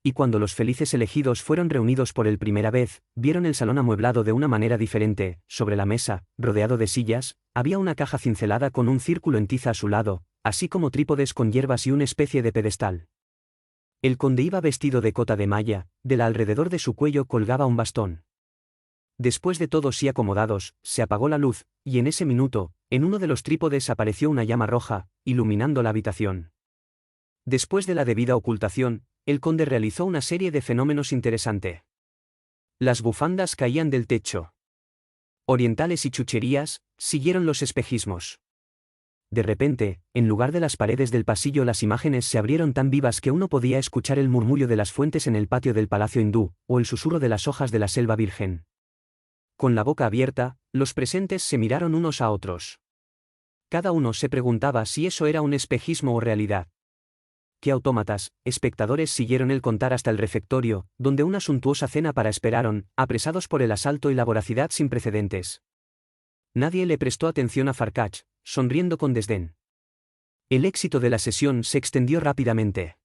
Y cuando los felices elegidos fueron reunidos por primera vez, vieron el salón amueblado de una manera diferente. Sobre la mesa, rodeado de sillas, había una caja cincelada con un círculo en tiza a su lado, así como trípodes con hierbas y una especie de pedestal. El conde iba vestido de cota de malla, alrededor de su cuello colgaba un bastón. Después de todos y acomodados, se apagó la luz, y en ese minuto, en uno de los trípodes apareció una llama roja, iluminando la habitación. Después de la debida ocultación, el conde realizó una serie de fenómenos interesantes. Las bufandas caían del techo. Orientales y chucherías, siguieron los espejismos. De repente, en lugar de las paredes del pasillo, las imágenes se abrieron tan vivas que uno podía escuchar el murmullo de las fuentes en el patio del palacio hindú, o el susurro de las hojas de la selva virgen. Con la boca abierta, los presentes se miraron unos a otros. Cada uno se preguntaba si eso era un espejismo o realidad. ¿Qué autómatas, espectadores siguieron el contar hasta el refectorio, donde una suntuosa cena esperaron, apresados por el asalto y la voracidad sin precedentes? Nadie le prestó atención a Farkach, sonriendo con desdén. El éxito de la sesión se extendió rápidamente.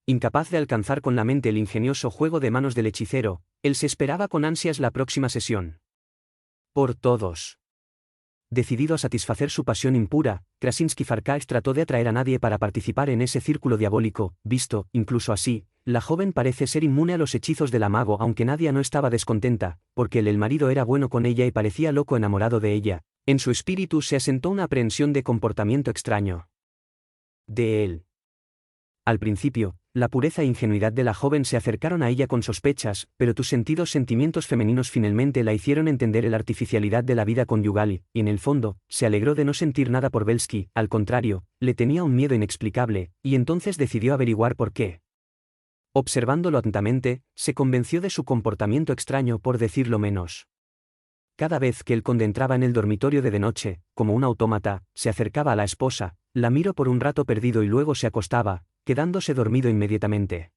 Incapaz de alcanzar con la mente el ingenioso juego de manos del hechicero, él se esperaba con ansias la próxima sesión. Por todos. Decidido a satisfacer su pasión impura, Krasinski Farkach trató de atraer a nadie para participar en ese círculo diabólico. Visto, incluso así, la joven parece ser inmune a los hechizos del mago, aunque Nadia no estaba descontenta, porque el marido era bueno con ella y parecía loco enamorado de ella. En su espíritu se asentó una aprehensión de comportamiento extraño. De él. Al principio, la pureza e ingenuidad de la joven se acercaron a ella con sospechas, pero tus sentimientos femeninos finalmente la hicieron entender la artificialidad de la vida conyugal y, en el fondo, se alegró de no sentir nada por Belsky. Al contrario, le tenía un miedo inexplicable, y entonces decidió averiguar por qué. Observándolo atentamente, se convenció de su comportamiento extraño, por decirlo menos. Cada vez que el conde entraba en el dormitorio de noche, como un autómata, se acercaba a la esposa, la miró por un rato perdido y luego se acostaba, quedándose dormido inmediatamente.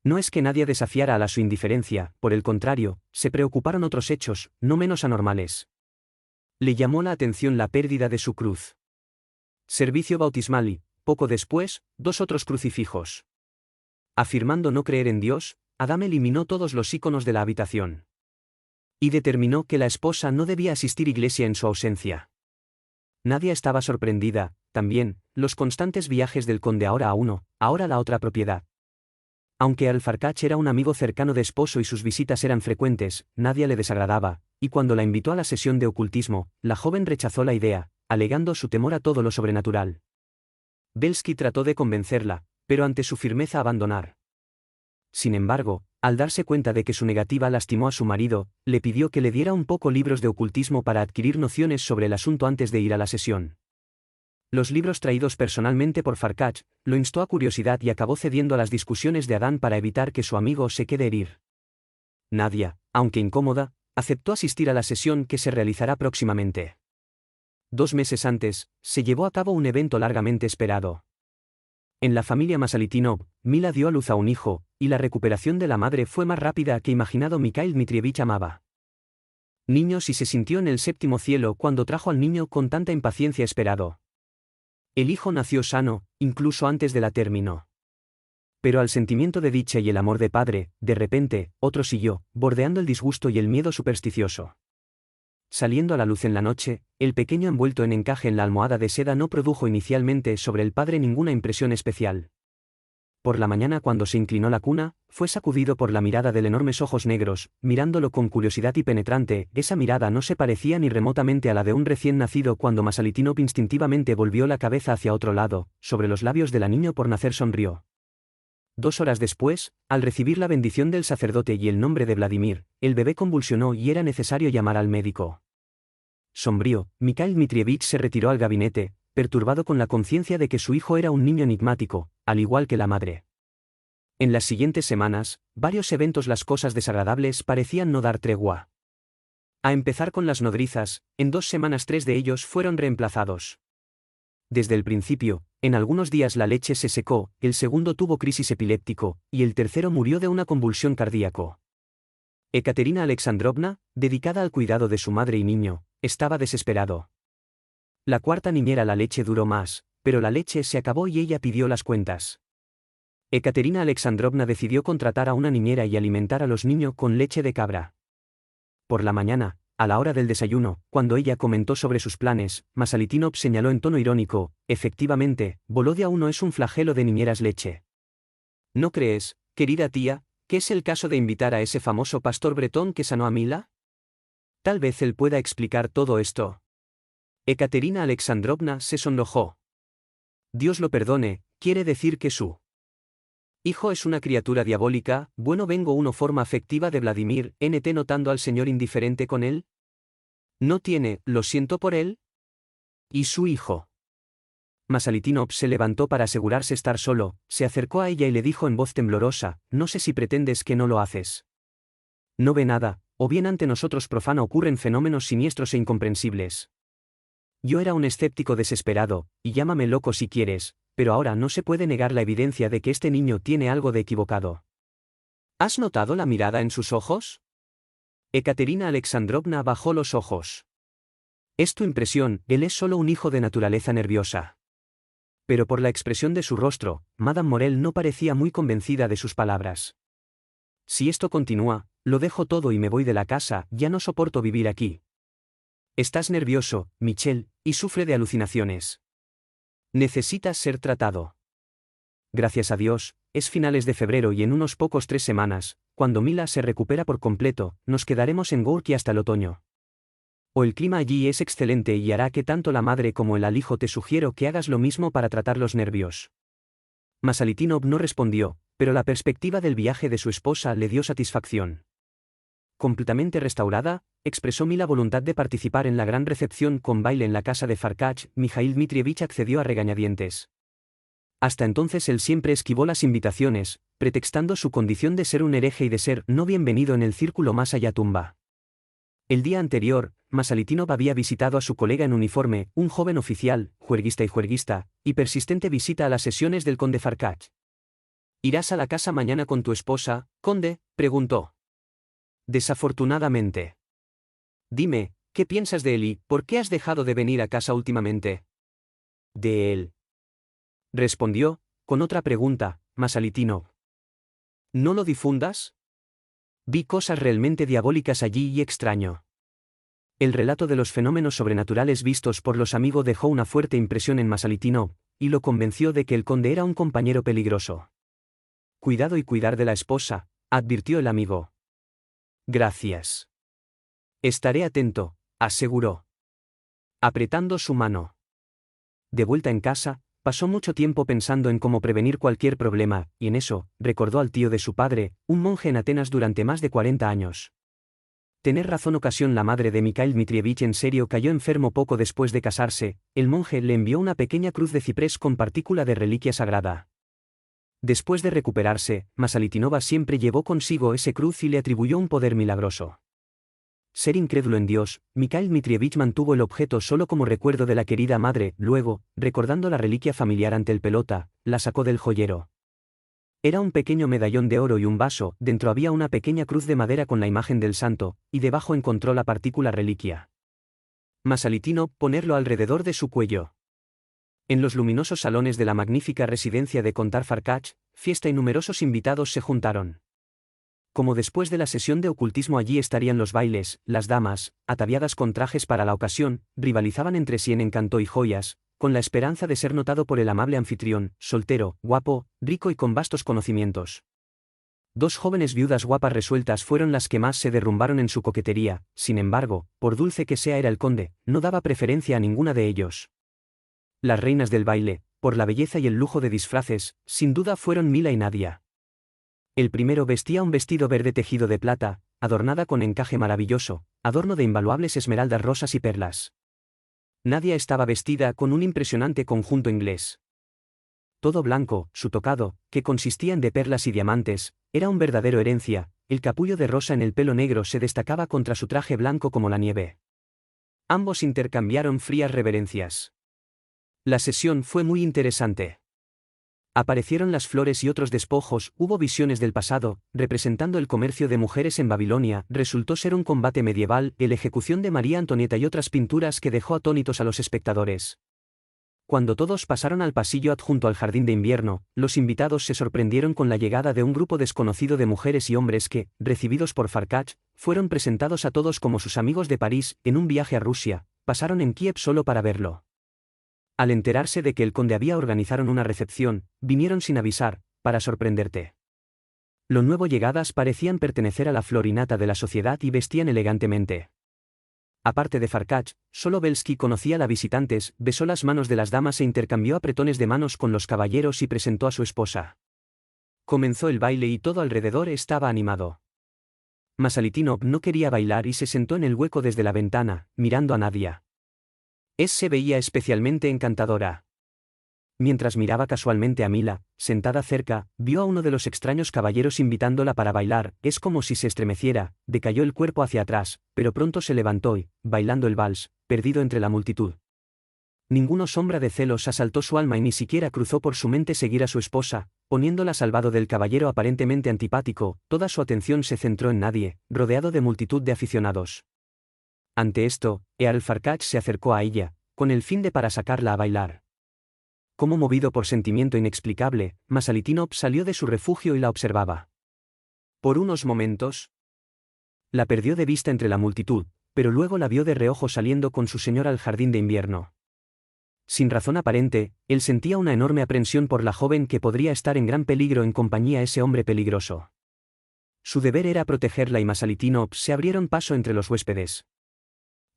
No es que nadie desafiara a su indiferencia, por el contrario, se preocuparon otros hechos, no menos anormales. Le llamó la atención la pérdida de su cruz. Servicio bautismal y, poco después, 2 otros crucifijos. Afirmando no creer en Dios, Adam eliminó todos los íconos de la habitación. Y determinó que la esposa no debía asistir a iglesia en su ausencia. Nadie estaba sorprendida, también, los constantes viajes del conde ahora a uno, ahora a la otra propiedad. Aunque Al-Farkach era un amigo cercano de esposo y sus visitas eran frecuentes, nadie le desagradaba, y cuando la invitó a la sesión de ocultismo, la joven rechazó la idea, alegando su temor a todo lo sobrenatural. Belsky trató de convencerla, pero ante su firmeza abandonar. Sin embargo, al darse cuenta de que su negativa lastimó a su marido, le pidió que le diera un poco libros de ocultismo para adquirir nociones sobre el asunto antes de ir a la sesión. Los libros traídos personalmente por Farkach, lo instó a curiosidad y acabó cediendo a las discusiones de Adán para evitar que su amigo se quede herir. Nadia, aunque incómoda, aceptó asistir a la sesión que se realizará próximamente. 2 meses antes, se llevó a cabo un evento largamente esperado. En la familia Masalitinov, Mila dio a luz a un hijo, y la recuperación de la madre fue más rápida que imaginado Mikhail Dmitrievich amaba. Niños y se sintió en el 7º cielo cuando trajo al niño con tanta impaciencia esperado. El hijo nació sano, incluso antes de la término. Pero al sentimiento de dicha y el amor de padre, de repente, otro siguió, bordeando el disgusto y el miedo supersticioso. Saliendo a la luz en la noche, el pequeño envuelto en encaje en la almohada de seda no produjo inicialmente sobre el padre ninguna impresión especial. Por la mañana cuando se inclinó la cuna, fue sacudido por la mirada de enormes ojos negros, mirándolo con curiosidad y penetrante. Esa mirada no se parecía ni remotamente a la de un recién nacido cuando Masalitinov instintivamente volvió la cabeza hacia otro lado. Sobre los labios de la niña por nacer sonrió. 2 horas después, al recibir la bendición del sacerdote y el nombre de Vladimir, el bebé convulsionó y era necesario llamar al médico. Sombrío, Mikhail Dmitrievich se retiró al gabinete, perturbado con la conciencia de que su hijo era un niño enigmático, al igual que la madre. En las siguientes semanas, varios eventos, las cosas desagradables parecían no dar tregua. A empezar con las nodrizas, en 2 semanas 3 de ellos fueron reemplazados. Desde el principio, en algunos días la leche se secó, el segundo tuvo crisis epiléptico, y el tercero murió de una convulsión cardíaco. Ekaterina Alexandrovna, dedicada al cuidado de su madre y niño, estaba desesperado. La 4ª niñera la leche duró más, pero la leche se acabó y ella pidió las cuentas. Ekaterina Alexandrovna decidió contratar a una niñera y alimentar a los niños con leche de cabra. Por la mañana, a la hora del desayuno, cuando ella comentó sobre sus planes, Masalitinov señaló en tono irónico: efectivamente, Volodia aún no es un flagelo de niñeras leche. ¿No crees, querida tía, que es el caso de invitar a ese famoso pastor bretón que sanó a Mila? Tal vez él pueda explicar todo esto. Ekaterina Alexandrovna se sonrojó. Dios lo perdone, quiere decir que su hijo es una criatura diabólica. Bueno, vengo una forma afectiva de Vladimir, nt notando al señor indiferente con él. ¿No tiene, lo siento por él? ¿Y su hijo? Masalitinov se levantó para asegurarse estar solo, se acercó a ella y le dijo en voz temblorosa: no sé si pretendes que no lo haces. No ve nada, o bien ante nosotros profana ocurren fenómenos siniestros e incomprensibles. Yo era un escéptico desesperado, y llámame loco si quieres, pero ahora no se puede negar la evidencia de que este niño tiene algo de equivocado. ¿Has notado la mirada en sus ojos? Ekaterina Alexandrovna bajó los ojos. Es tu impresión, él es solo un hijo de naturaleza nerviosa. Pero por la expresión de su rostro, Madame Morel no parecía muy convencida de sus palabras. Si esto continúa, lo dejo todo y me voy de la casa, ya no soporto vivir aquí. Estás nervioso, Michel, y sufre de alucinaciones. Necesitas ser tratado. Gracias a Dios, es finales de febrero y en unos pocos 3 semanas, cuando Mila se recupera por completo, nos quedaremos en Gorky hasta el otoño. O el clima allí es excelente y hará que tanto la madre como el hijo te sugiero que hagas lo mismo para tratar los nervios. Masalitinov no respondió, pero la perspectiva del viaje de su esposa le dio satisfacción. Completamente restaurada, expresó Mila voluntad de participar en la gran recepción con baile en la casa de Farkach. Mikhail Dmitrievich accedió a regañadientes. Hasta entonces él siempre esquivó las invitaciones, pretextando su condición de ser un hereje y de ser no bienvenido en el círculo más allá tumba. El día anterior, Masalitinov había visitado a su colega en uniforme, un joven oficial, juerguista y persistente visita a las sesiones del conde Farkach. ¿Irás a la casa mañana con tu esposa, conde?, preguntó. Desafortunadamente. Dime, ¿qué piensas de él y por qué has dejado de venir a casa últimamente? De él. Respondió, con otra pregunta, Masalitinov. ¿No lo difundas? Vi cosas realmente diabólicas allí y extraño. El relato de los fenómenos sobrenaturales vistos por los amigos dejó una fuerte impresión en Masalitinov, y lo convenció de que el conde era un compañero peligroso. Cuidado y cuidar de la esposa, advirtió el amigo. Gracias. Estaré atento, aseguró, apretando su mano. De vuelta en casa, pasó mucho tiempo pensando en cómo prevenir cualquier problema, y en eso, recordó al tío de su padre, un monje en Atenas durante más de 40 años. Tener razón. La madre de Mikhail Dmitrievich en serio cayó enfermo poco después de casarse. El monje le envió una pequeña cruz de ciprés con partícula de reliquia sagrada. Después de recuperarse, Masalitinova siempre llevó consigo ese cruz y le atribuyó un poder milagroso. Ser incrédulo en Dios, Mikhail Dmitrievich mantuvo el objeto solo como recuerdo de la querida madre. Luego, recordando la reliquia familiar ante el pelota, la sacó del joyero. Era un pequeño medallón de oro y un vaso, dentro había una pequeña cruz de madera con la imagen del santo, y debajo encontró la partícula reliquia. Masalitinov ponerlo alrededor de su cuello. En los luminosos salones de la magnífica residencia de Contar Farkach, fiesta y numerosos invitados se juntaron. Como después de la sesión de ocultismo allí estarían los bailes, las damas, ataviadas con trajes para la ocasión, rivalizaban entre sí en encanto y joyas, con la esperanza de ser notado por el amable anfitrión, soltero, guapo, rico y con vastos conocimientos. 2 jóvenes viudas guapas resueltas fueron las que más se derrumbaron en su coquetería. Sin embargo, por dulce que sea era el conde, no daba preferencia a ninguna de ellos. Las reinas del baile, por la belleza y el lujo de disfraces, sin duda fueron Mila y Nadia. El primero vestía un vestido verde tejido de plata, adornada con encaje maravilloso, adorno de invaluables esmeraldas rosas y perlas. Nadia estaba vestida con un impresionante conjunto inglés. Todo blanco, su tocado, que consistían de perlas y diamantes, era un verdadero herencia. El capullo de rosa en el pelo negro se destacaba contra su traje blanco como la nieve. Ambos intercambiaron frías reverencias. La sesión fue muy interesante. Aparecieron las flores y otros despojos, hubo visiones del pasado, representando el comercio de mujeres en Babilonia, resultó ser un combate medieval, la ejecución de María Antonieta y otras pinturas que dejó atónitos a los espectadores. Cuando todos pasaron al pasillo adjunto al jardín de invierno, los invitados se sorprendieron con la llegada de un grupo desconocido de mujeres y hombres que, recibidos por Farkach, fueron presentados a todos como sus amigos de París en un viaje a Rusia, pasaron en Kiev solo para verlo. Al enterarse de que el conde había organizado una recepción, vinieron sin avisar, para sorprenderte. Los nuevos llegadas parecían pertenecer a la florinata de la sociedad y vestían elegantemente. Aparte de Farkach, solo Belsky conocía a las visitantes, besó las manos de las damas e intercambió apretones de manos con los caballeros y presentó a su esposa. Comenzó el baile y todo alrededor estaba animado. Masalitinov no quería bailar y se sentó en el hueco desde la ventana, mirando a Nadia. Se veía especialmente encantadora. Mientras miraba casualmente a Mila, sentada cerca, vio a uno de los extraños caballeros invitándola para bailar, es como si se estremeciera, decayó el cuerpo hacia atrás, pero pronto se levantó y, bailando el vals, perdido entre la multitud. Ninguna sombra de celos asaltó su alma y ni siquiera cruzó por su mente seguir a su esposa, poniéndola salvado del caballero aparentemente antipático, toda su atención se centró en Nadie, rodeado de multitud de aficionados. Ante esto, Earl Farkach se acercó a ella, con el fin de para sacarla a bailar. Como movido por sentimiento inexplicable, Masalitinov salió de su refugio y la observaba. Por unos momentos, la perdió de vista entre la multitud, pero luego la vio de reojo saliendo con su señora al jardín de invierno. Sin razón aparente, él sentía una enorme aprensión por la joven que podría estar en gran peligro en compañía de ese hombre peligroso. Su deber era protegerla y Masalitinov se abrieron paso entre los huéspedes.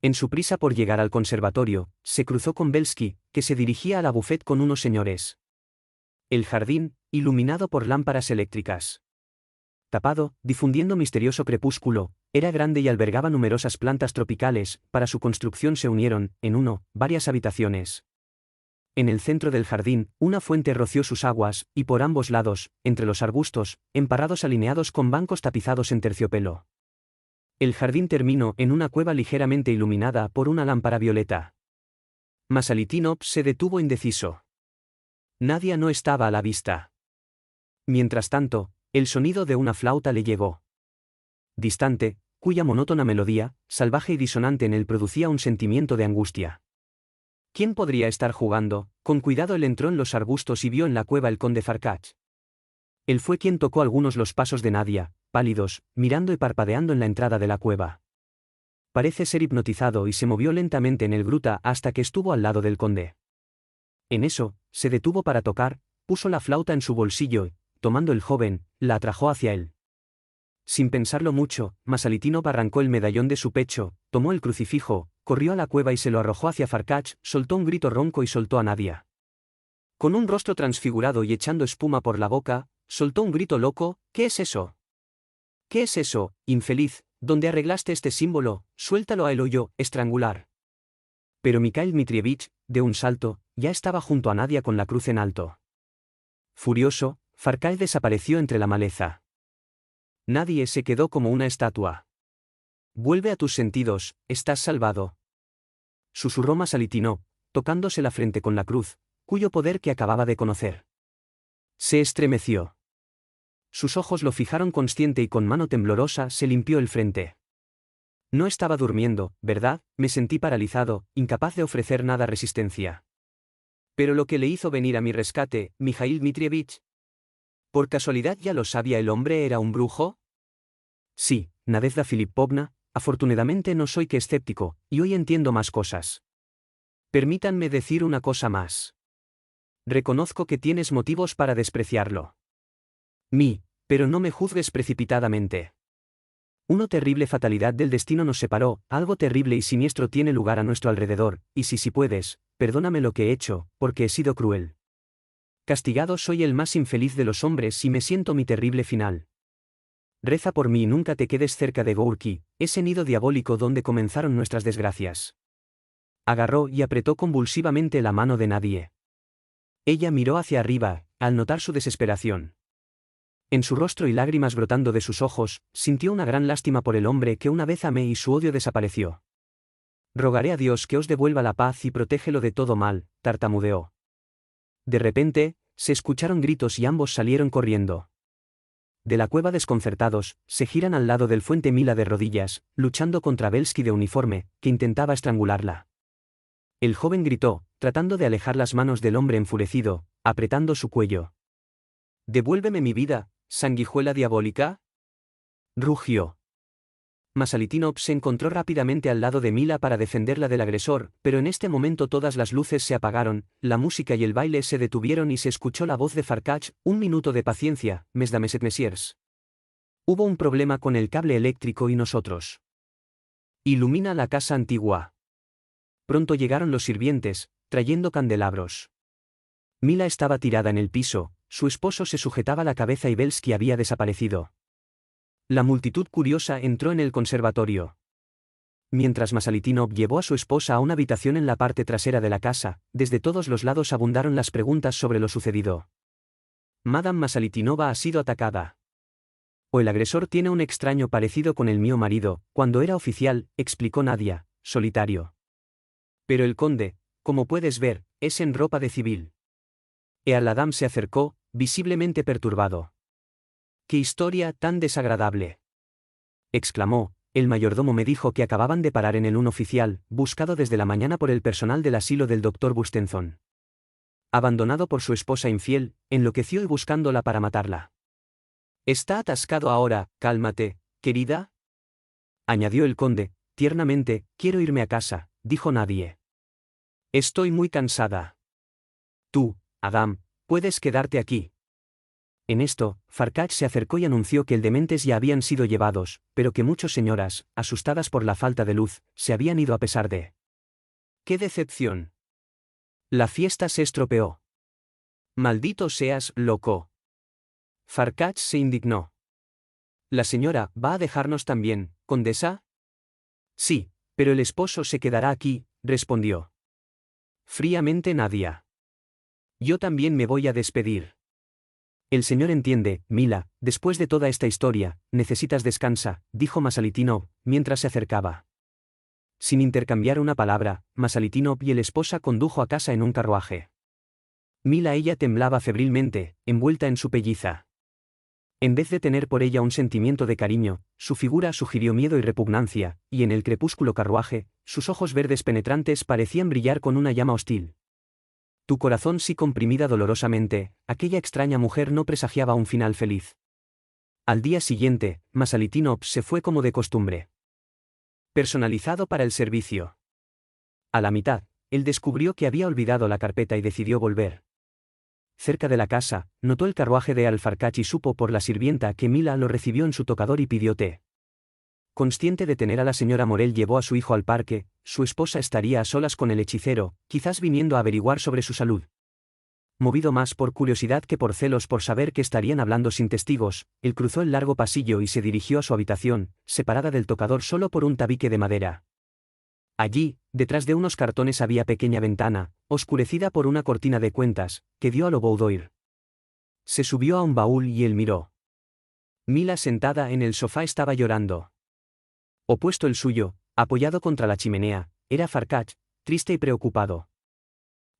En su prisa por llegar al conservatorio, se cruzó con Belsky, que se dirigía a la buffet con unos señores. El jardín, iluminado por lámparas eléctricas. Tapado, difundiendo misterioso crepúsculo, era grande y albergaba numerosas plantas tropicales, para su construcción se unieron, varias habitaciones. En el centro del jardín, una fuente roció sus aguas, y por ambos lados, entre los arbustos, emparrados alineados con bancos tapizados en terciopelo. El jardín terminó en una cueva ligeramente iluminada por una lámpara violeta. Masalitinov se detuvo indeciso. Nadia no estaba a la vista. Mientras tanto, el sonido de una flauta le llegó. Distante, cuya monótona melodía, salvaje y disonante en él producía un sentimiento de angustia. ¿Quién podría estar jugando? Con cuidado él entró en los arbustos y vio en la cueva el conde Farkach. Él fue quien tocó algunos los pasos de Nadia, pálidos, mirando y parpadeando en la entrada de la cueva. Parece ser hipnotizado y se movió lentamente en el gruta hasta que estuvo al lado del conde. En eso, se detuvo para tocar, puso la flauta en su bolsillo y, tomando el joven, la atrajo hacia él. Sin pensarlo mucho, Masalitinov arrancó el medallón de su pecho, tomó el crucifijo, corrió a la cueva y se lo arrojó hacia Farkach, soltó un grito ronco y soltó a Nadia. Con un rostro transfigurado y echando espuma por la boca, soltó un grito loco: ¿Qué es eso? ¿Qué es eso, infeliz? ¿Dónde arreglaste este símbolo? Suéltalo a él o yo, estrangular. Pero Mikhail Dmitrievich, de un salto, ya estaba junto a Nadia con la cruz en alto. Furioso, Farkach desapareció entre la maleza. Nadie se quedó como una estatua. Vuelve a tus sentidos, estás salvado. Susurró Masalitinov, tocándose la frente con la cruz, cuyo poder que acababa de conocer. Se estremeció. Sus ojos lo fijaron consciente y con mano temblorosa se limpió el frente. No estaba durmiendo, ¿verdad? Me sentí paralizado, incapaz de ofrecer nada resistencia. Pero lo que le hizo venir a mi rescate, Mikhail Dmitrievich. ¿Por casualidad ya lo sabía el hombre era un brujo? Sí, Nadezhda Filipovna, afortunadamente no soy que escéptico, y hoy entiendo más cosas. Permítanme decir una cosa más. Reconozco que tienes motivos para despreciarlo. Pero no me juzgues precipitadamente. Una terrible fatalidad del destino nos separó, algo terrible y siniestro tiene lugar a nuestro alrededor, y si puedes, perdóname lo que he hecho, porque he sido cruel. Castigado soy el más infeliz de los hombres y me siento mi terrible final. Reza por mí y nunca te quedes cerca de Gorky, ese nido diabólico donde comenzaron nuestras desgracias. Agarró y apretó convulsivamente la mano de Nadie. Ella miró hacia arriba, al notar su desesperación. En su rostro y lágrimas brotando de sus ojos, sintió una gran lástima por el hombre que una vez amé y su odio desapareció. Rogaré a Dios que os devuelva la paz y protégelo de todo mal, tartamudeó. De repente, se escucharon gritos y ambos salieron corriendo. De la cueva desconcertados, se giran al lado del fuente Mila de rodillas, luchando contra Belsky de uniforme, que intentaba estrangularla. El joven gritó, tratando de alejar las manos del hombre enfurecido, apretando su cuello. «¡Devuélveme mi vida, sanguijuela diabólica!», rugió. Masalitinov se encontró rápidamente al lado de Mila para defenderla del agresor, pero en este momento todas las luces se apagaron, la música y el baile se detuvieron y se escuchó la voz de Farkach: «Un minuto de paciencia, mesdames et messieurs. Hubo un problema con el cable eléctrico y nosotros. Ilumina la casa antigua». Pronto llegaron los sirvientes, trayendo candelabros. Mila estaba tirada en el piso, su esposo se sujetaba la cabeza y Belsky había desaparecido. La multitud curiosa entró en el conservatorio. Mientras Masalitinov llevó a su esposa a una habitación en la parte trasera de la casa, desde todos los lados abundaron las preguntas sobre lo sucedido. «Madame Masalitinova ha sido atacada. O el agresor tiene un extraño parecido con el mío marido, cuando era oficial», explicó Nadia, solitario. «Pero el conde, como puedes ver, es en ropa de civil». Ealadam se acercó, visiblemente perturbado. «¡Qué historia tan desagradable!», exclamó. «El mayordomo me dijo que acababan de parar en el un oficial, buscado desde la mañana por el personal del asilo del Dr. Bustenson. Abandonado por su esposa infiel, enloqueció y buscándola para matarla. Está atascado ahora, cálmate, querida», añadió el conde, tiernamente. «Quiero irme a casa», dijo Nadie. «Estoy muy cansada. Tú, Adam, puedes quedarte aquí». En esto, Farkach se acercó y anunció que el dementes ya habían sido llevados, pero que muchas señoras, asustadas por la falta de luz, se habían ido a pesar de. ¡Qué decepción! La fiesta se estropeó. «Maldito seas, loco». Farkach se indignó. «¿La señora va a dejarnos también, condesa?» «Sí, pero el esposo se quedará aquí», respondió fríamente Nadia. «Yo también me voy a despedir». «El señor entiende, Mila, después de toda esta historia, necesitas descansa», dijo Masalitinov, mientras se acercaba. Sin intercambiar una palabra, Masalitinov y el esposa condujo a casa en un carruaje. Ella temblaba febrilmente, envuelta en su pelliza. En vez de tener por ella un sentimiento de cariño, su figura sugirió miedo y repugnancia, y en el crepúsculo carruaje, sus ojos verdes penetrantes parecían brillar con una llama hostil. Tu corazón sí comprimida dolorosamente, aquella extraña mujer no presagiaba un final feliz. Al día siguiente, Masalitinov se fue como de costumbre. Personalizado para el servicio. A la mitad, él descubrió que había olvidado la carpeta y decidió volver. Cerca de la casa, notó el carruaje de Al-Farkach y supo por la sirvienta que Mila lo recibió en su tocador y pidió té. Consciente de tener a la señora Morel llevó a su hijo al parque, su esposa estaría a solas con el hechicero, quizás viniendo a averiguar sobre su salud. Movido más por curiosidad que por celos por saber que estarían hablando sin testigos, él cruzó el largo pasillo y se dirigió a su habitación, separada del tocador solo por un tabique de madera. Allí, detrás de unos cartones había pequeña ventana, oscurecida por una cortina de cuentas, que dio a lo boudoir. Se subió a un baúl y él miró. Mila sentada en el sofá estaba llorando. Opuesto el suyo, apoyado contra la chimenea, era Farkach, triste y preocupado.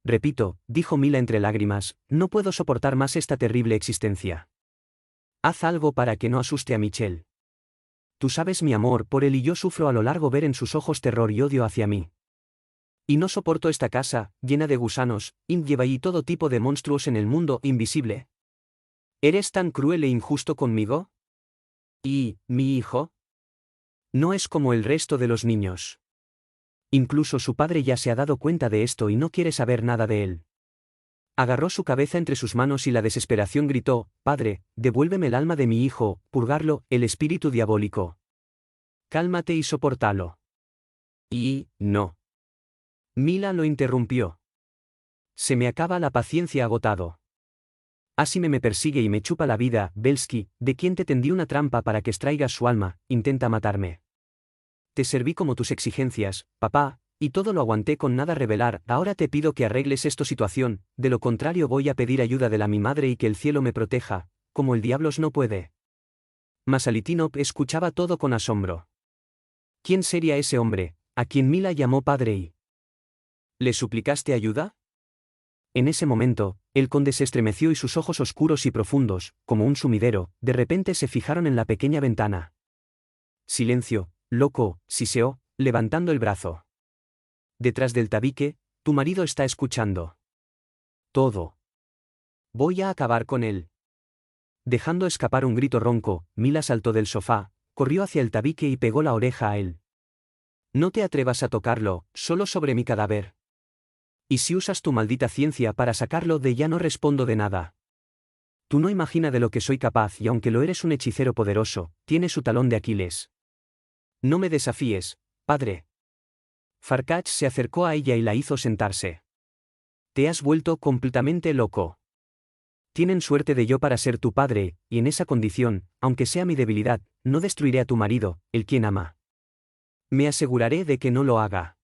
«Repito», dijo Mila entre lágrimas, «no puedo soportar más esta terrible existencia. Haz algo para que no asuste a Michel. Tú sabes mi amor por él y yo sufro a lo largo ver en sus ojos terror y odio hacia mí. Y no soporto esta casa, llena de gusanos, lleva y todo tipo de monstruos en el mundo invisible. ¿Eres tan cruel e injusto conmigo? ¿Y, mi hijo? No es como el resto de los niños. Incluso su padre ya se ha dado cuenta de esto y no quiere saber nada de él». Agarró su cabeza entre sus manos y la desesperación gritó: «Padre, devuélveme el alma de mi hijo, purgarlo, el espíritu diabólico. Cálmate y sopórtalo». «Y, no». Mila lo interrumpió. «Se me acaba la paciencia agotado. Así me persigue y me chupa la vida, Belsky, de quien te tendí una trampa para que extraigas su alma, intenta matarme. Te serví como tus exigencias, papá, y todo lo aguanté con nada revelar. Ahora te pido que arregles esta situación, de lo contrario voy a pedir ayuda de mi madre y que el cielo me proteja, como el diablos no puede». Masalitinov escuchaba todo con asombro. ¿Quién sería ese hombre, a quien Mila llamó padre y... ¿Le suplicaste ayuda? En ese momento, el conde se estremeció y sus ojos oscuros y profundos, como un sumidero, de repente se fijaron en la pequeña ventana. «Silencio, loco», siseó, levantando el brazo. Detrás del tabique, Tu marido está escuchando. Todo. Voy a acabar con él. Dejando escapar un grito ronco, Mila saltó del sofá, corrió hacia el tabique y pegó la oreja a él. No te atrevas a tocarlo, solo sobre mi cadáver. Y si usas tu maldita ciencia para sacarlo de ya no respondo de nada. Tú no imaginas de lo que soy capaz y aunque lo eres un hechicero poderoso, tiene su talón de Aquiles. No me desafíes, padre. Farkach se acercó a ella y la hizo sentarse. Te has vuelto completamente loco. Tienen suerte de yo para ser tu padre, y en esa condición, aunque sea mi debilidad, no destruiré a tu marido, el quien ama. Me aseguraré de que no lo haga.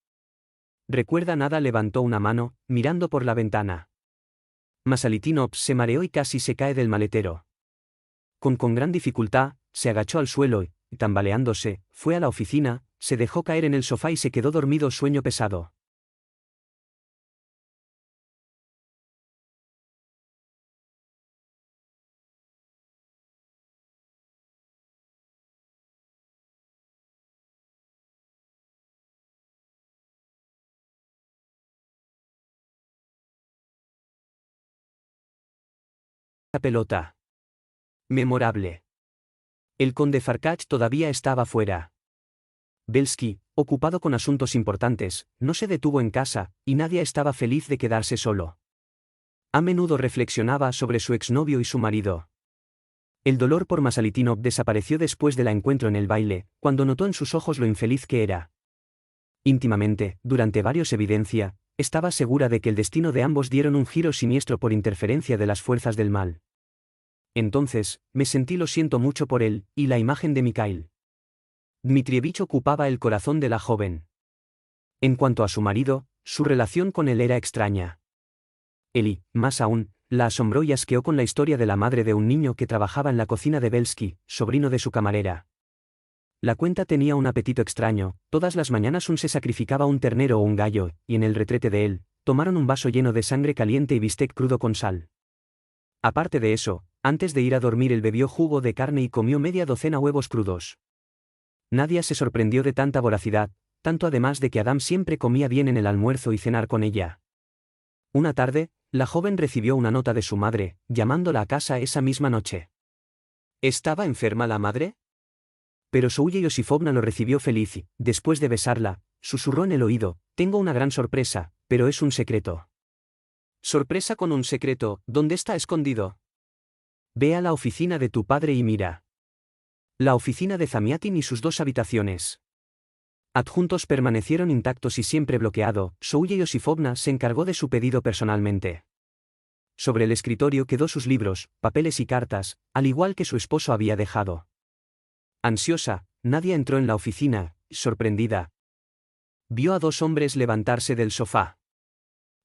Recuerda nada levantó una mano, mirando por la ventana. Masalitinov se mareó y casi se cae del maletero. Con gran dificultad, se agachó al suelo y, tambaleándose, fue a la oficina, se dejó caer en el sofá y se quedó dormido sueño pesado. La pelota. Memorable. El conde Farkach todavía estaba fuera. Belsky, ocupado con asuntos importantes, no se detuvo en casa, y Nadia estaba feliz de quedarse solo. A menudo reflexionaba sobre su exnovio y su marido. El dolor por Masalitinov desapareció después del encuentro en el baile, cuando notó en sus ojos lo infeliz que era. Íntimamente, durante varios evidencia, estaba segura de que el destino de ambos dieron un giro siniestro por interferencia de las fuerzas del mal. Entonces, me sentí lo siento mucho por él, y la imagen de Mikhail Dmitrievich ocupaba el corazón de la joven. En cuanto a su marido, su relación con él era extraña. Él y, más aún, la asombró y asqueó con la historia de la madre de un niño que trabajaba en la cocina de Belsky, sobrino de su camarera. La cuenta tenía un apetito extraño, todas las mañanas se sacrificaba un ternero o un gallo, y en el retrete de él, tomaron un vaso lleno de sangre caliente y bistec crudo con sal. Aparte de eso, antes de ir a dormir él bebió jugo de carne y comió media docena huevos crudos. Nadia se sorprendió de tanta voracidad, tanto además de que Adam siempre comía bien en el almuerzo y cenar con ella. Una tarde, la joven recibió una nota de su madre, llamándola a casa esa misma noche. ¿Estaba enferma la madre? Pero Souya Yosifovna lo recibió feliz y, después de besarla, susurró en el oído, tengo una gran sorpresa, pero es un secreto. Sorpresa con un secreto, ¿dónde está escondido? Ve a la oficina de tu padre y mira. La oficina de Zamiatin y sus 2 habitaciones. Adjuntos permanecieron intactos y siempre bloqueado, Souya Yosifovna se encargó de su pedido personalmente. Sobre el escritorio quedó sus libros, papeles y cartas, al igual que su esposo había dejado. Ansiosa, Nadia entró en la oficina, sorprendida. Vio a 2 hombres levantarse del sofá.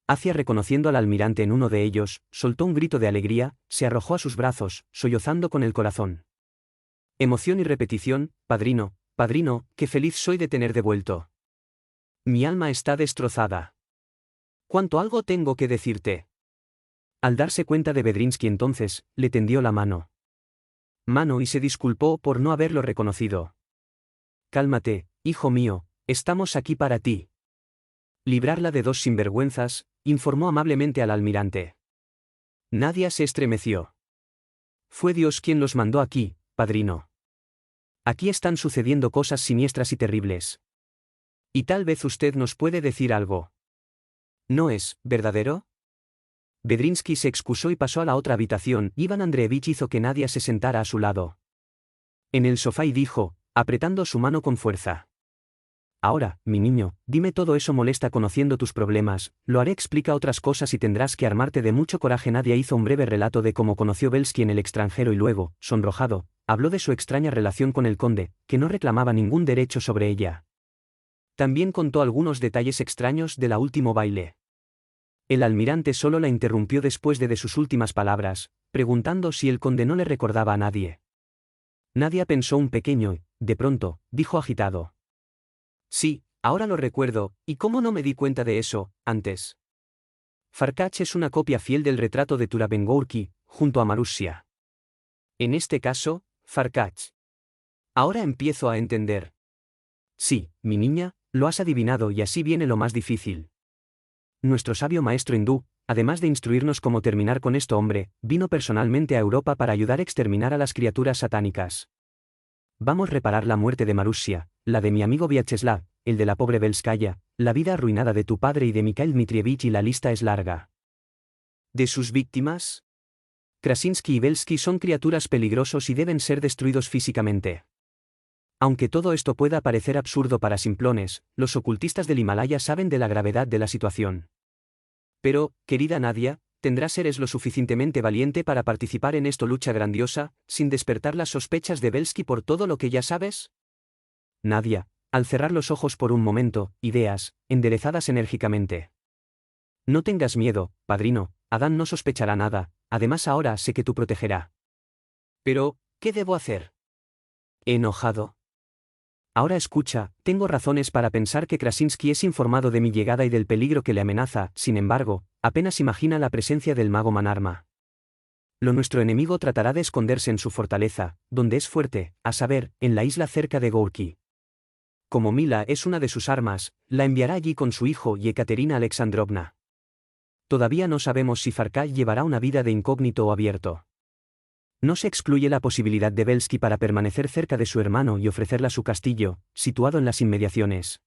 Hacia reconociendo al almirante en uno de ellos, soltó un grito de alegría, se arrojó a sus brazos, sollozando con el corazón. Emoción y repetición, padrino, padrino, qué feliz soy de tener devuelto. Mi alma está destrozada. ¿Cuánto algo tengo que decirte? Al darse cuenta de Bedrinsky entonces, le tendió la mano. Y se disculpó por no haberlo reconocido. Cálmate, hijo mío, estamos aquí para ti. Librarla de 2 sinvergüenzas, informó amablemente al almirante. Nadia se estremeció. Fue Dios quien los mandó aquí, padrino. Aquí están sucediendo cosas siniestras y terribles. Y tal vez usted nos puede decir algo. ¿No es verdadero? Bedrinsky se excusó y pasó a la otra habitación. Iván Andreevich hizo que Nadia se sentara a su lado. En el sofá y dijo, apretando su mano con fuerza. Ahora, mi niño, dime todo eso molesta conociendo tus problemas, lo haré explica otras cosas y tendrás que armarte de mucho coraje. Nadia hizo un breve relato de cómo conoció Belsky en el extranjero y luego, sonrojado, habló de su extraña relación con el conde, que no reclamaba ningún derecho sobre ella. También contó algunos detalles extraños de la último baile. El almirante solo la interrumpió después de sus últimas palabras, preguntando si el conde no le recordaba a nadie. Nadia pensó un pequeño y, de pronto, dijo agitado. Sí, ahora lo recuerdo, ¿y cómo no me di cuenta de eso, antes? Farkach es una copia fiel del retrato de Turabengourki, junto a Marussia. En este caso, Farkach. Ahora empiezo a entender. Sí, mi niña, lo has adivinado y así viene lo más difícil. Nuestro sabio maestro hindú, además de instruirnos cómo terminar con este hombre, vino personalmente a Europa para ayudar a exterminar a las criaturas satánicas. Vamos a reparar la muerte de Marussia, la de mi amigo Vyacheslav, el de la pobre Belskaya, la vida arruinada de tu padre y de Mikhail Dmitrievich, y la lista es larga. ¿De sus víctimas? Krasinski y Belsky son criaturas peligrosos y deben ser destruidos físicamente. Aunque todo esto pueda parecer absurdo para simplones, los ocultistas del Himalaya saben de la gravedad de la situación. Pero, querida Nadia, ¿tendrás eres lo suficientemente valiente para participar en esta lucha grandiosa, sin despertar las sospechas de Belsky por todo lo que ya sabes? Nadia, al cerrar los ojos por un momento, ideas, enderezadas enérgicamente. No tengas miedo, padrino, Adán no sospechará nada, además ahora sé que tú protegerá. Pero, ¿qué debo hacer? ¿Enojado? Ahora escucha, tengo razones para pensar que Krasinski es informado de mi llegada y del peligro que le amenaza, sin embargo, apenas imagina la presencia del mago Manarma. Nuestro enemigo tratará de esconderse en su fortaleza, donde es fuerte, a saber, en la isla cerca de Gorky. Como Mila es una de sus armas, la enviará allí con su hijo y Ekaterina Alexandrovna. Todavía no sabemos si Farkal llevará una vida de incógnito o abierto. No se excluye la posibilidad de Belsky para permanecer cerca de su hermano y ofrecerle su castillo, situado en las inmediaciones.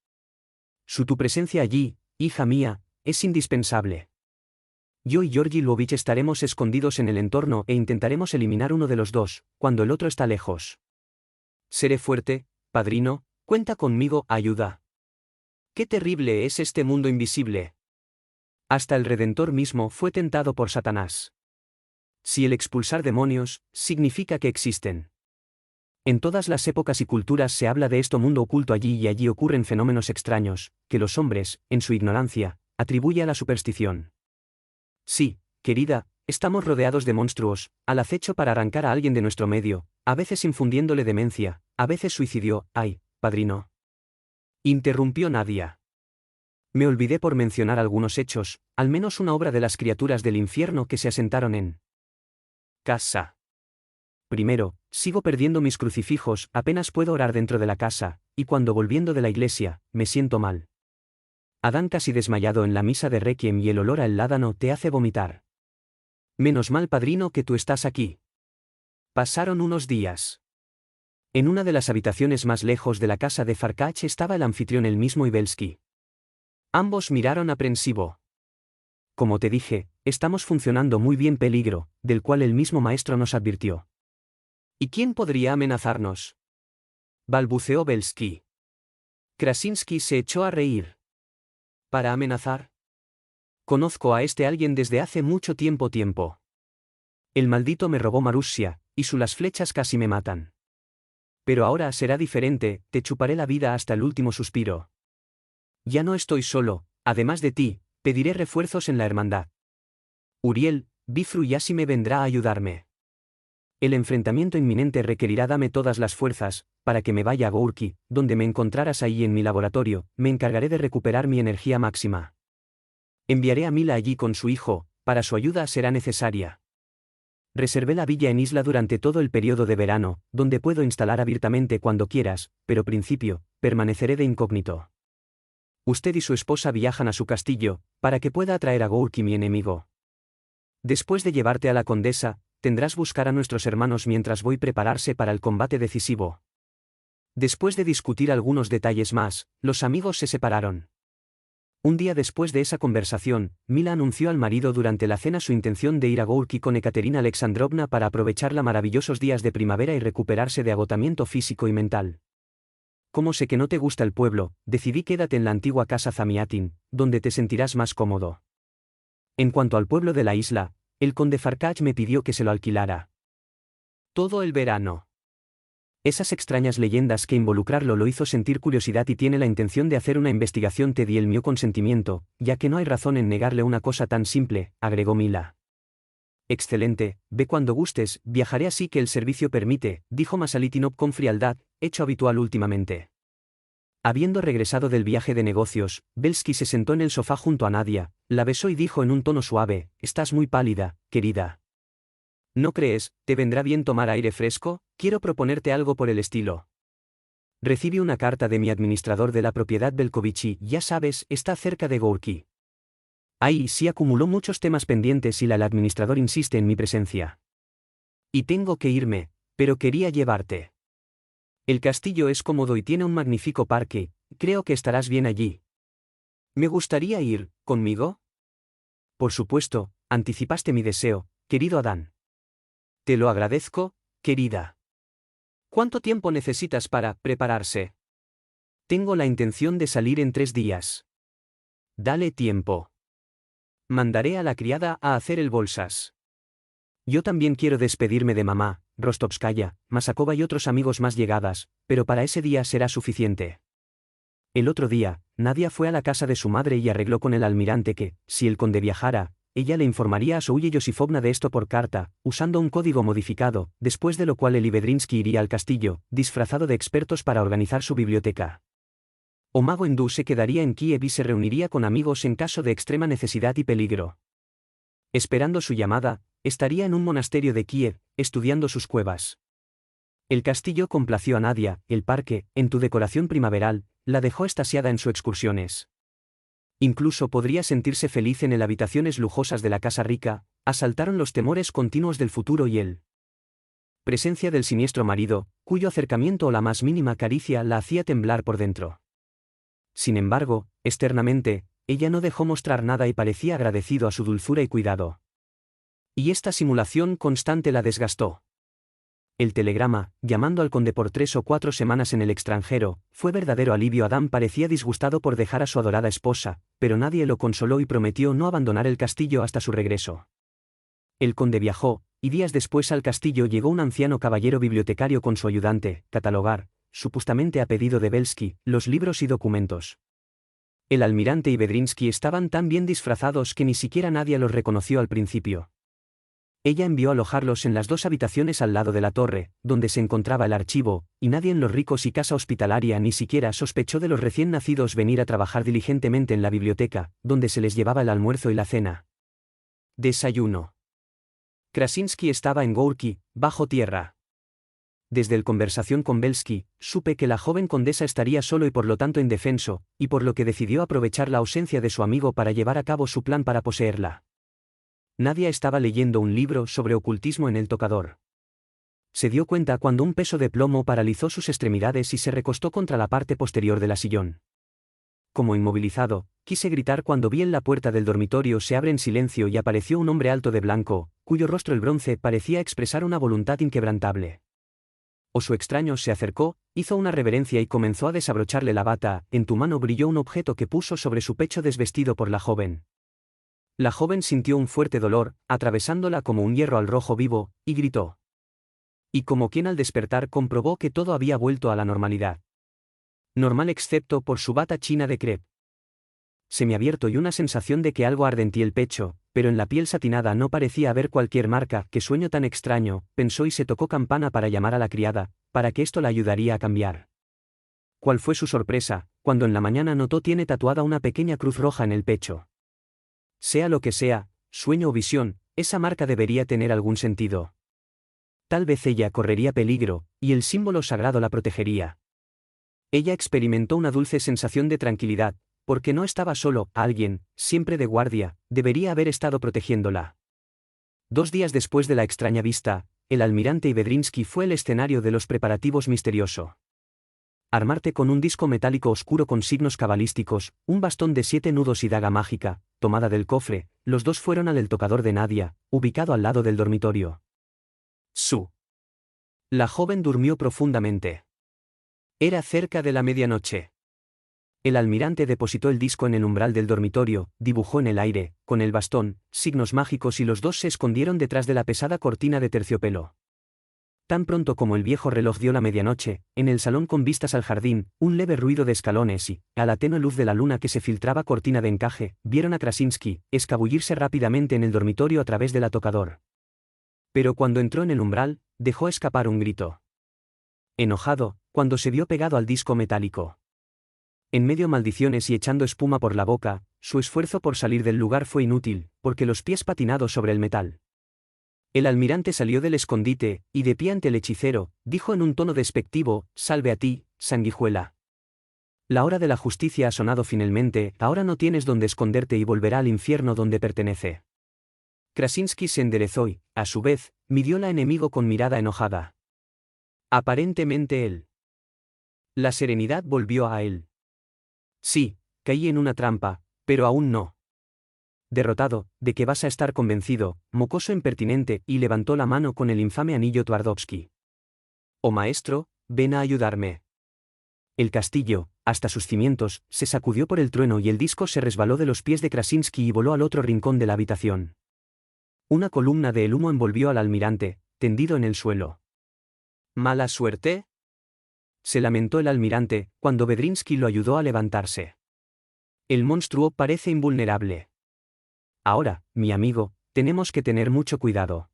Tu presencia allí, hija mía, es indispensable. Yo y Georgi Lvovich estaremos escondidos en el entorno e intentaremos eliminar uno de los dos, cuando el otro está lejos. Seré fuerte, padrino, cuenta conmigo, ayuda. ¡Qué terrible es este mundo invisible! Hasta el Redentor mismo fue tentado por Satanás. Si el expulsar demonios, significa que existen. En todas las épocas y culturas se habla de este mundo oculto allí y allí ocurren fenómenos extraños, que los hombres, en su ignorancia, atribuyen a la superstición. Sí, querida, estamos rodeados de monstruos, al acecho para arrancar a alguien de nuestro medio, a veces infundiéndole demencia, a veces suicidio, ¡ay, padrino! Interrumpió Nadia. Me olvidé por mencionar algunos hechos, al menos una obra de las criaturas del infierno que se asentaron en casa. Primero, sigo perdiendo mis crucifijos, apenas puedo orar dentro de la casa, y cuando volviendo de la iglesia, me siento mal. Adán casi desmayado en la misa de Requiem y el olor al ládano te hace vomitar. Menos mal, padrino, que tú estás aquí. Pasaron unos días. En una de las habitaciones más lejos de la casa de Farkach estaba el anfitrión el mismo y Belsky. Ambos miraron aprensivo. Como te dije, estamos funcionando muy bien, peligro, del cual el mismo maestro nos advirtió. ¿Y quién podría amenazarnos? Balbuceó Belsky. Krasinski se echó a reír. ¿Para amenazar? Conozco a este alguien desde hace mucho tiempo. El maldito me robó Marussia, y las flechas casi me matan. Pero ahora será diferente, te chuparé la vida hasta el último suspiro. Ya no estoy solo, además de ti, pediré refuerzos en la hermandad. Uriel, Bifru Yasime vendrá a ayudarme. El enfrentamiento inminente requerirá dame todas las fuerzas, para que me vaya a Gorky, donde me encontrarás ahí en mi laboratorio, me encargaré de recuperar mi energía máxima. Enviaré a Mila allí con su hijo, para su ayuda será necesaria. Reservé la villa en isla durante todo el periodo de verano, donde puedo instalar abiertamente cuando quieras, pero principio, permaneceré de incógnito. Usted y su esposa viajan a su castillo, para que pueda atraer a Gorky mi enemigo. Después de llevarte a la condesa, tendrás buscar a nuestros hermanos mientras voy prepararse para el combate decisivo. Después de discutir algunos detalles más, los amigos se separaron. Un día después de esa conversación, Mila anunció al marido durante la cena su intención de ir a Gorky con Ekaterina Alexandrovna para aprovechar los maravillosos días de primavera y recuperarse de agotamiento físico y mental. Como sé que no te gusta el pueblo, decidí quédate en la antigua casa Zamiatin, donde te sentirás más cómodo. En cuanto al pueblo de la isla, el conde Farkach me pidió que se lo alquilara. Todo el verano. Esas extrañas leyendas que involucrarlo lo hizo sentir curiosidad y tiene la intención de hacer una investigación. Te di el mío consentimiento, ya que no hay razón en negarle una cosa tan simple, agregó Mila. Excelente, ve cuando gustes, viajaré así que el servicio permite, dijo Masalitinov con frialdad, hecho habitual últimamente. Habiendo regresado del viaje de negocios, Belsky se sentó en el sofá junto a Nadia, la besó y dijo en un tono suave, estás muy pálida, querida. ¿No crees, te vendrá bien tomar aire fresco? Quiero proponerte algo por el estilo. Recibí una carta de mi administrador de la propiedad Belkovichi, ya sabes, está cerca de Gorky. Ahí sí acumuló muchos temas pendientes y el administrador insiste en mi presencia. Y tengo que irme, pero quería llevarte. El castillo es cómodo y tiene un magnífico parque, creo que estarás bien allí. Me gustaría ir, ¿conmigo? Por supuesto, anticipaste mi deseo, querido Adán. Te lo agradezco, querida. ¿Cuánto tiempo necesitas para prepararse? Tengo la intención de salir en 3 días. Dale tiempo. Mandaré a la criada a hacer el bolsas. Yo también quiero despedirme de mamá, Rostovskaya, Masakova y otros amigos más llegadas, pero para ese día será suficiente. El otro día, Nadia fue a la casa de su madre y arregló con el almirante que, si el conde viajara, ella le informaría a Souye Yosifovna de esto por carta, usando un código modificado, después de lo cual Eli Vedrinsky iría al castillo, disfrazado de expertos para organizar su biblioteca. Omago Hindú se quedaría en Kiev y se reuniría con amigos en caso de extrema necesidad y peligro. Esperando su llamada, estaría en un monasterio de Kiev, estudiando sus cuevas. El castillo complació a Nadia, el parque, en tu decoración primaveral, la dejó extasiada en sus excursiones. Incluso podría sentirse feliz en las habitaciones lujosas de la casa rica, asaltaron los temores continuos del futuro y el presencia del siniestro marido, cuyo acercamiento o la más mínima caricia la hacía temblar por dentro. Sin embargo, externamente, ella no dejó mostrar nada y parecía agradecido a su dulzura y cuidado. Y esta simulación constante la desgastó. El telegrama, llamando al conde por 3 o 4 semanas en el extranjero, fue verdadero alivio. Adán parecía disgustado por dejar a su adorada esposa, pero nadie lo consoló y prometió no abandonar el castillo hasta su regreso. El conde viajó, y días después al castillo llegó un anciano caballero bibliotecario con su ayudante, catalogar, supuestamente a pedido de Belsky, los libros y documentos. El almirante y Vedrinsky estaban tan bien disfrazados que ni siquiera nadie los reconoció al principio. Ella envió alojarlos en las 2 habitaciones al lado de la torre, donde se encontraba el archivo, y nadie en los ricos y casa hospitalaria ni siquiera sospechó de los recién nacidos venir a trabajar diligentemente en la biblioteca, donde se les llevaba el almuerzo y la cena. Desayuno. Krasinsky estaba en Gorky, bajo tierra. Desde el conversación con Belsky, supe que la joven condesa estaría solo y por lo tanto indefenso, y por lo que decidió aprovechar la ausencia de su amigo para llevar a cabo su plan para poseerla. Nadia estaba leyendo un libro sobre ocultismo en el tocador. Se dio cuenta cuando un peso de plomo paralizó sus extremidades y se recostó contra la parte posterior de la sillón. Como inmovilizado, quise gritar cuando vi en la puerta del dormitorio se abre en silencio y apareció un hombre alto de blanco, cuyo rostro el bronce parecía expresar una voluntad inquebrantable. Su extraño se acercó, hizo una reverencia y comenzó a desabrocharle la bata. En tu mano brilló un objeto que puso sobre su pecho desvestido por la joven. La joven sintió un fuerte dolor, atravesándola como un hierro al rojo vivo, y gritó. Y como quien al despertar comprobó que todo había vuelto a la normalidad. Normal excepto por su bata china de crepe. Semiabierto y una sensación de que algo ardentía el pecho, pero en la piel satinada no parecía haber cualquier marca. ¡Qué sueño tan extraño!, pensó y se tocó campana para llamar a la criada, para que esto la ayudaría a cambiar. ¿Cuál fue su sorpresa, cuando en la mañana notó tiene tatuada una pequeña cruz roja en el pecho? Sea lo que sea, sueño o visión, esa marca debería tener algún sentido. Tal vez ella correría peligro, y el símbolo sagrado la protegería. Ella experimentó una dulce sensación de tranquilidad, porque no estaba solo. Alguien, siempre de guardia, debería haber estado protegiéndola. 2 días después de la extraña vista, el almirante y Vedrinsky fue el escenario de los preparativos misterioso. Armarte con un disco metálico oscuro con signos cabalísticos, un bastón de 7 nudos y daga mágica, tomada del cofre, los dos fueron al del tocador de Nadia, ubicado al lado del dormitorio. La joven durmió profundamente. Era cerca de la medianoche. El almirante depositó el disco en el umbral del dormitorio, dibujó en el aire, con el bastón, signos mágicos y los dos se escondieron detrás de la pesada cortina de terciopelo. Tan pronto como el viejo reloj dio la medianoche, en el salón con vistas al jardín, un leve ruido de escalones y, a la tenue luz de la luna que se filtraba cortina de encaje, vieron a Krasinsky escabullirse rápidamente en el dormitorio a través del atocador. Pero cuando entró en el umbral, dejó escapar un grito. Enojado, cuando se vio pegado al disco metálico. En medio maldiciones y echando espuma por la boca, su esfuerzo por salir del lugar fue inútil, porque los pies patinados sobre el metal. El almirante salió del escondite, y de pie ante el hechicero, dijo en un tono despectivo, «Salve a ti, sanguijuela». La hora de la justicia ha sonado finalmente, ahora no tienes donde esconderte y volverá al infierno donde pertenece. Krasinski se enderezó y, a su vez, midió al enemigo con mirada enojada. Aparentemente él. La serenidad volvió a él. Sí, caí en una trampa, pero aún no. Derrotado, ¿de que vas a estar convencido, mocoso impertinente? Y levantó la mano con el infame anillo Twardowski. Oh maestro, ven a ayudarme. El castillo, hasta sus cimientos, se sacudió por el trueno y el disco se resbaló de los pies de Krasinski y voló al otro rincón de la habitación. Una columna de humo envolvió al almirante, tendido en el suelo. ¿Mala suerte?, se lamentó el almirante, cuando Vedrinsky lo ayudó a levantarse. El monstruo parece invulnerable. Ahora, mi amigo, tenemos que tener mucho cuidado.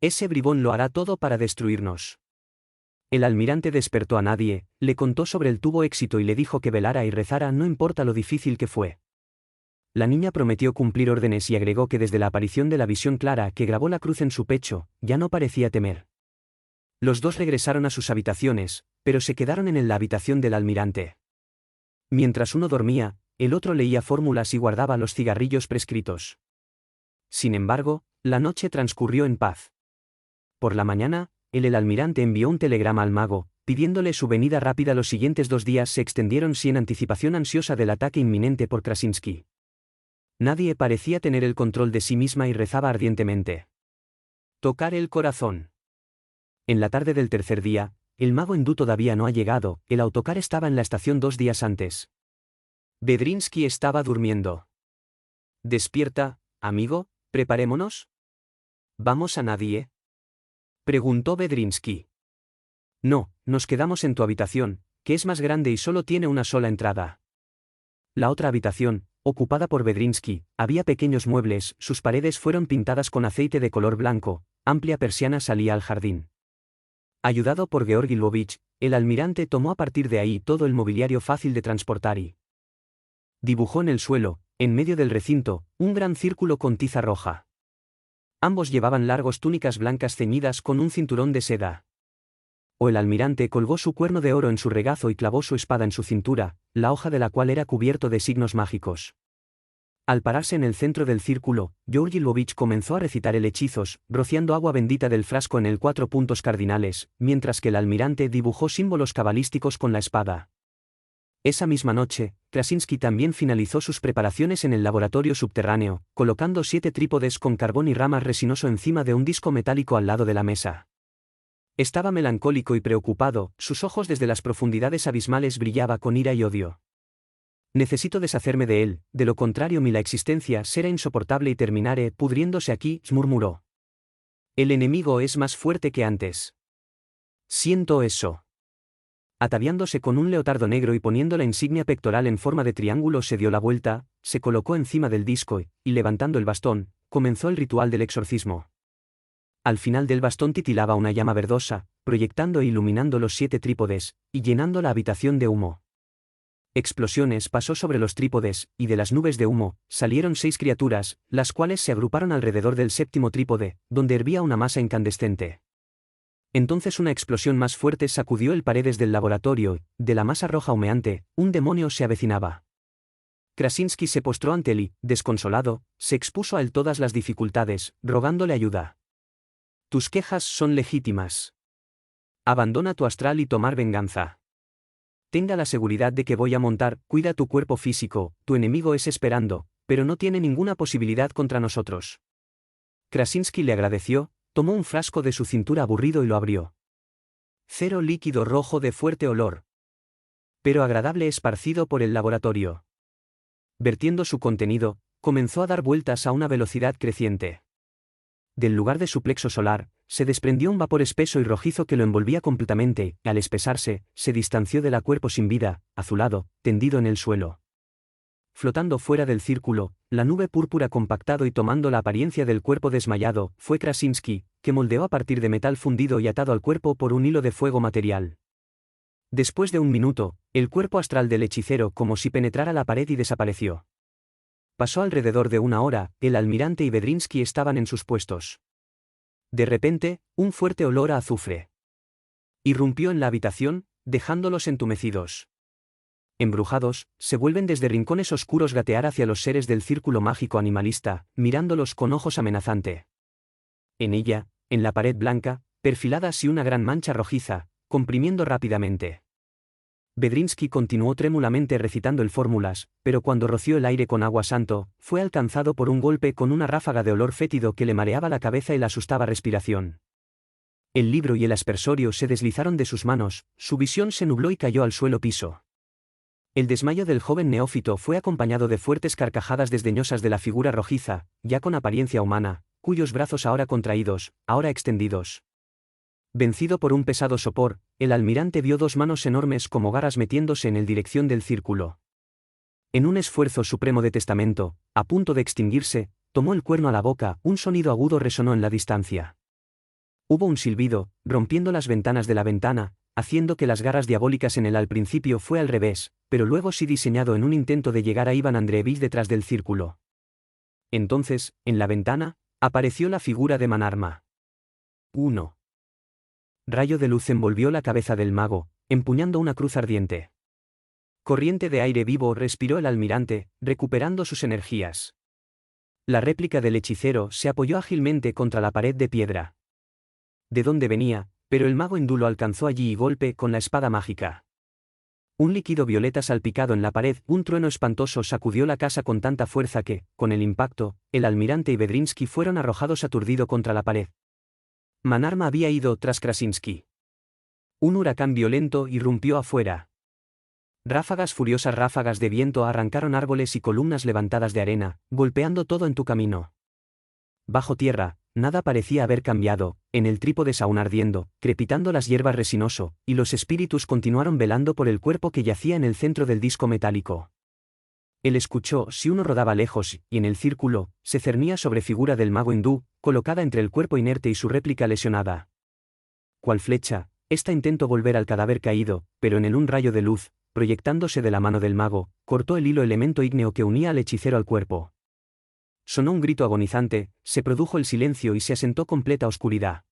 Ese bribón lo hará todo para destruirnos. El almirante despertó a nadie, le contó sobre el tuvo éxito y le dijo que velara y rezara no importa lo difícil que fue. La niña prometió cumplir órdenes y agregó que desde la aparición de la visión clara que grabó la cruz en su pecho, ya no parecía temer. Los dos regresaron a sus habitaciones, pero se quedaron en la habitación del almirante. Mientras uno dormía, el otro leía fórmulas y guardaba los cigarrillos prescritos. Sin embargo, la noche transcurrió en paz. Por la mañana, el almirante envió un telegrama al mago, pidiéndole su venida rápida. Los siguientes 2 días se extendieron sin anticipación ansiosa del ataque inminente por Krasinski. Nadie parecía tener el control de sí misma y rezaba ardientemente. Tocar el corazón. En la tarde del tercer día, el mago hindú todavía no ha llegado, el autocar estaba en la estación 2 días antes. Vedrinsky estaba durmiendo. ¿Despierta, amigo? ¿Preparémonos? ¿Vamos a nadie?, preguntó Vedrinsky. No, nos quedamos en tu habitación, que es más grande y solo tiene una sola entrada. La otra habitación, ocupada por Vedrinsky, había pequeños muebles, sus paredes fueron pintadas con aceite de color blanco, amplia persiana salía al jardín. Ayudado por Georgi Lvovich, el almirante tomó a partir de ahí todo el mobiliario fácil de transportar y dibujó en el suelo, en medio del recinto, un gran círculo con tiza roja. Ambos llevaban largos túnicas blancas ceñidas con un cinturón de seda. El almirante colgó su cuerno de oro en su regazo y clavó su espada en su cintura, la hoja de la cual era cubierto de signos mágicos. Al pararse en el centro del círculo, Georgi Lvovich comenzó a recitar el hechizos, rociando agua bendita del frasco en el 4 puntos cardinales, mientras que el almirante dibujó símbolos cabalísticos con la espada. Esa misma noche, Krasinski también finalizó sus preparaciones en el laboratorio subterráneo, colocando 7 trípodes con carbón y ramas resinoso encima de un disco metálico al lado de la mesa. Estaba melancólico y preocupado, sus ojos desde las profundidades abismales brillaba con ira y odio. Necesito deshacerme de él, de lo contrario la existencia será insoportable y terminaré pudriéndose aquí, murmuró. El enemigo es más fuerte que antes. Siento eso. Ataviándose con un leotardo negro y poniendo la insignia pectoral en forma de triángulo se dio la vuelta, se colocó encima del disco y, levantando el bastón, comenzó el ritual del exorcismo. Al final del bastón titilaba una llama verdosa, proyectando e iluminando los 7 trípodes, y llenando la habitación de humo. Explosiones pasó sobre los trípodes, y de las nubes de humo, salieron 6 criaturas, las cuales se agruparon alrededor del 7º trípode, donde hervía una masa incandescente. Entonces una explosión más fuerte sacudió el paredes del laboratorio y, de la masa roja humeante, un demonio se avecinaba. Krasinski se postró ante él y, desconsolado, se expuso a él todas las dificultades, rogándole ayuda. Tus quejas son legítimas. Abandona tu astral y tomar venganza. Tenga la seguridad de que voy a montar, cuida tu cuerpo físico, tu enemigo es esperando, pero no tiene ninguna posibilidad contra nosotros. Krasinski le agradeció, tomó un frasco de su cintura aburrido y lo abrió. 0 líquido rojo de fuerte olor, pero agradable esparcido por el laboratorio. Vertiendo su contenido, comenzó a dar vueltas a una velocidad creciente. Del lugar de su plexo solar, se desprendió un vapor espeso y rojizo que lo envolvía completamente, y al espesarse, se distanció del cuerpo sin vida, azulado, tendido en el suelo. Flotando fuera del círculo, la nube púrpura compactado y tomando la apariencia del cuerpo desmayado, fue Krasinski, que moldeó a partir de metal fundido y atado al cuerpo por un hilo de fuego material. Después de un minuto, el cuerpo astral del hechicero como si penetrara la pared y desapareció. Pasó alrededor de 1 hora, el almirante y Vedrinsky estaban en sus puestos. De repente, un fuerte olor a azufre irrumpió en la habitación, dejándolos entumecidos. embrujados, se vuelven desde rincones oscuros gatear hacia los seres del círculo mágico animalista, mirándolos con ojos amenazante. En ella, en la pared blanca, perfilada así una gran mancha rojiza, comprimiendo rápidamente. Bedrinsky continuó trémulamente recitando el fórmulas, pero cuando roció el aire con agua santo, fue alcanzado por un golpe con una ráfaga de olor fétido que le mareaba la cabeza y la asustaba respiración. El libro y el aspersorio se deslizaron de sus manos, su visión se nubló y cayó al suelo piso. El desmayo del joven neófito fue acompañado de fuertes carcajadas desdeñosas de la figura rojiza, ya con apariencia humana, cuyos brazos ahora contraídos, ahora extendidos. Vencido por un pesado sopor, el almirante vio dos manos enormes como garras metiéndose en la dirección del círculo. En un esfuerzo supremo de testamento, a punto de extinguirse, tomó el cuerno a la boca, un sonido agudo resonó en la distancia. Hubo un silbido, rompiendo las ventanas de la ventana, haciendo que las garras diabólicas en él al principio fue al revés, pero luego sí diseñado en un intento de llegar a Iván Andreevich detrás del círculo. Entonces, en la ventana, apareció la figura de Manarma. 1. Rayo de luz envolvió la cabeza del mago, empuñando una cruz ardiente. Corriente de aire vivo respiró el almirante, recuperando sus energías. La réplica del hechicero se apoyó ágilmente contra la pared de piedra. De dónde venía, pero el mago hindú lo alcanzó allí y golpe con la espada mágica. Un líquido violeta salpicado en la pared, un trueno espantoso sacudió la casa con tanta fuerza que, con el impacto, el almirante y Bedrinsky fueron arrojados aturdido contra la pared. Manarma había ido tras Krasinski. Un huracán violento irrumpió afuera. Furiosas ráfagas de viento arrancaron árboles y columnas levantadas de arena, golpeando todo en tu camino. Bajo tierra, nada parecía haber cambiado, en el trípode aún ardiendo, crepitando las hierbas resinoso, y los espíritus continuaron velando por el cuerpo que yacía en el centro del disco metálico. Él escuchó si uno rodaba lejos, y en el círculo, se cernía sobre figura del mago hindú, colocada entre el cuerpo inerte y su réplica lesionada. Cual flecha, esta intentó volver al cadáver caído, pero en él un rayo de luz, proyectándose de la mano del mago, cortó el hilo elemento ígneo que unía al hechicero al cuerpo. Sonó un grito agonizante, se produjo el silencio y se asentó completa oscuridad.